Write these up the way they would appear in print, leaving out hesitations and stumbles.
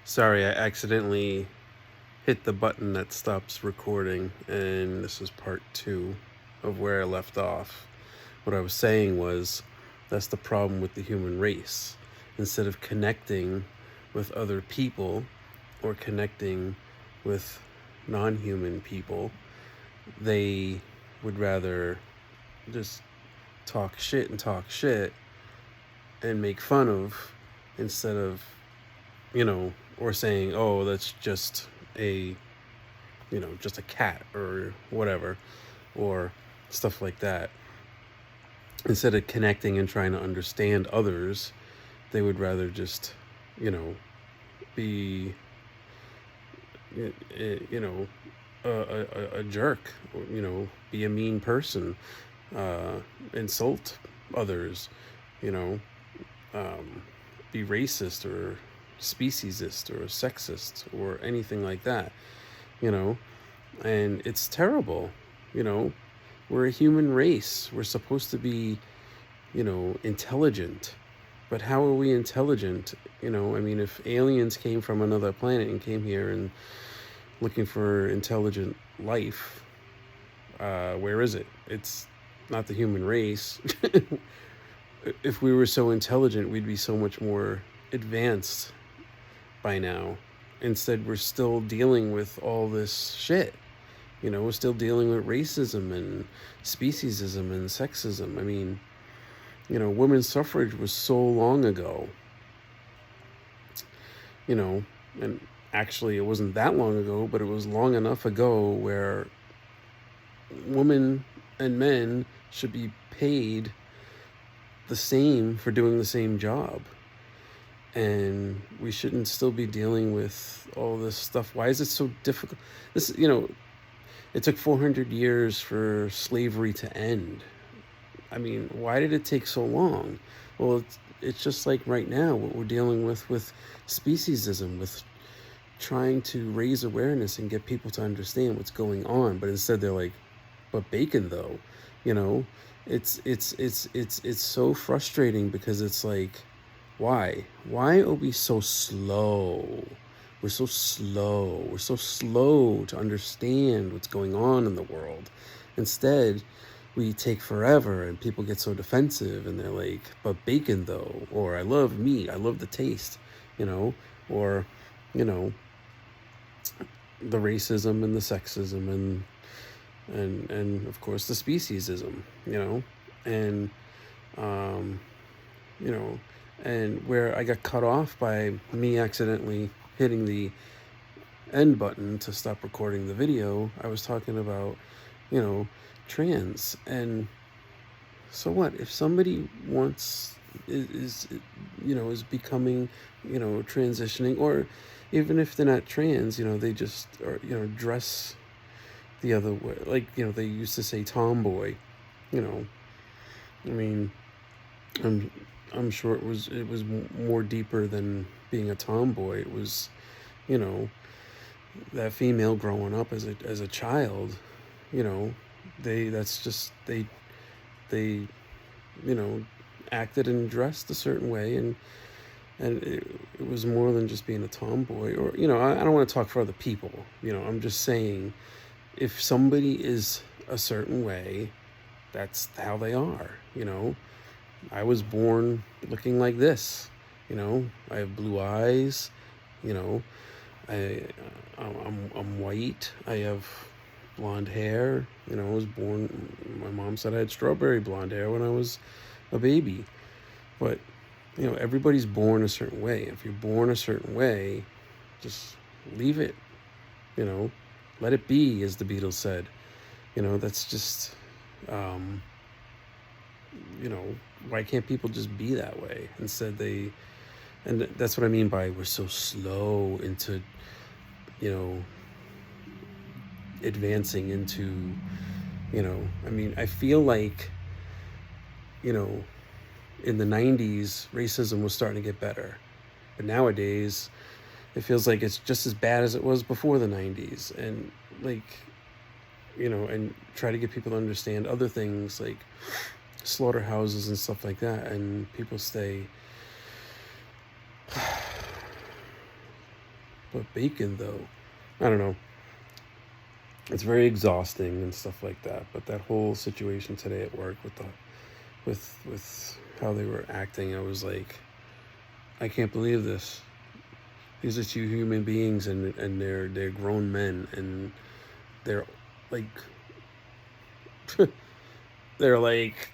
Sorry, I accidentally hit the button that stops recording, and this is part two of where I left off. What I was saying was that's the problem with the human race. Instead of connecting with other people or connecting with non human people, they would rather just talk shit and make fun of instead of, or saying, oh, that's just a, just a cat or whatever, or stuff like that. Instead of connecting and trying to understand others, they would rather just, be, you know, a jerk, or, be a mean person, insult others, you know, be racist or speciesist or sexist or anything like that, and it's terrible, you know. We're a human race. We're supposed to be, intelligent. But how are we intelligent? I mean, if aliens came from another planet and came here and looking for intelligent life, where is it? It's not the human race. If we were so intelligent, we'd be so much more advanced by now. Instead, we're still dealing with all this shit. We're still dealing with racism and speciesism and sexism. I mean, women's suffrage was so long ago, and actually it wasn't that long ago, but it was long enough ago where women and men should be paid the same for doing the same job. And we shouldn't still be dealing with all this stuff. Why is it so difficult? It took 400 years for slavery to end. I mean, why did it take so long? Well, it's just like right now, what we're dealing with speciesism, with trying to raise awareness and get people to understand what's going on. But instead they're like, but bacon though, it's so frustrating, because it's like, why are we so slow? We're so slow. We're so slow to understand what's going on in the world. Instead, we take forever, and people get so defensive, and they're like, but bacon though, or I love meat, I love the taste, or, the racism and the sexism and of course the speciesism, and, and where I got cut off by me accidentally hitting the end button to stop recording the video, I was talking about, trans. And so what if somebody is becoming, transitioning, or even if they're not trans, they just are, dress the other way, like, they used to say tomboy, I mean, I'm sure it was more deeper than being a tomboy. It was, that female growing up as a child, they acted and dressed a certain way, and it was more than just being a tomboy. Or, I don't want to talk for other people, I'm just saying, if somebody is a certain way, that's how they are. I was born looking like this, I have blue eyes, I'm white, I have blonde hair, I was born, my mom said I had strawberry blonde hair when I was a baby. But, everybody's born a certain way. If you're born a certain way, just leave it, let it be, as the Beatles said. That's just, why can't people just be that way? Instead and that's what I mean by we're so slow into, advancing into, I mean, I feel like, in the 90s, racism was starting to get better. But nowadays, it feels like it's just as bad as it was before the 90s. And like, and try to get people to understand other things like slaughterhouses and stuff like that. And people stay But bacon, though, I don't know. It's very exhausting and stuff like that. But that whole situation today at work with with how they were acting, I was like, I can't believe this. These are two human beings, and they're grown men, and they're like they're like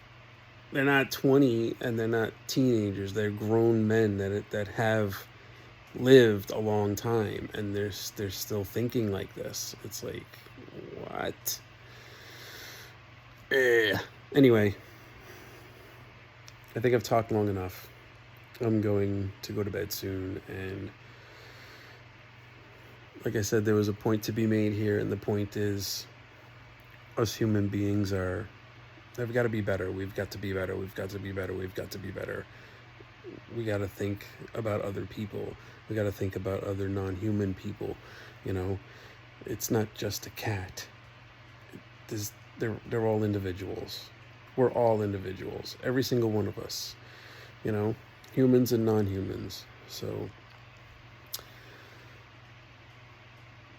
they're not 20 and they're not teenagers. They're grown men that have lived a long time, and they're still thinking like this. It's like, what? Anyway, I think I've talked long enough. I'm going to go to bed soon, and like I said, there was a point to be made here, and the point is, us human beings have got to be better. We've got to be better. We've got to be better. We've got to be better. We got to think about other people. We got to think about other non-human people. You know, it's not just a cat. They're all individuals. We're all individuals. Every single one of us. You know, humans and non-humans. So,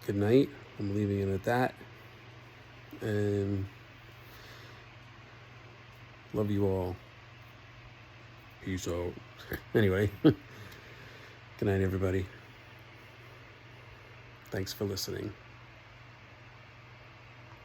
good night. I'm leaving it at that. And love you all. Peace out. Anyway, good night, everybody. Thanks for listening.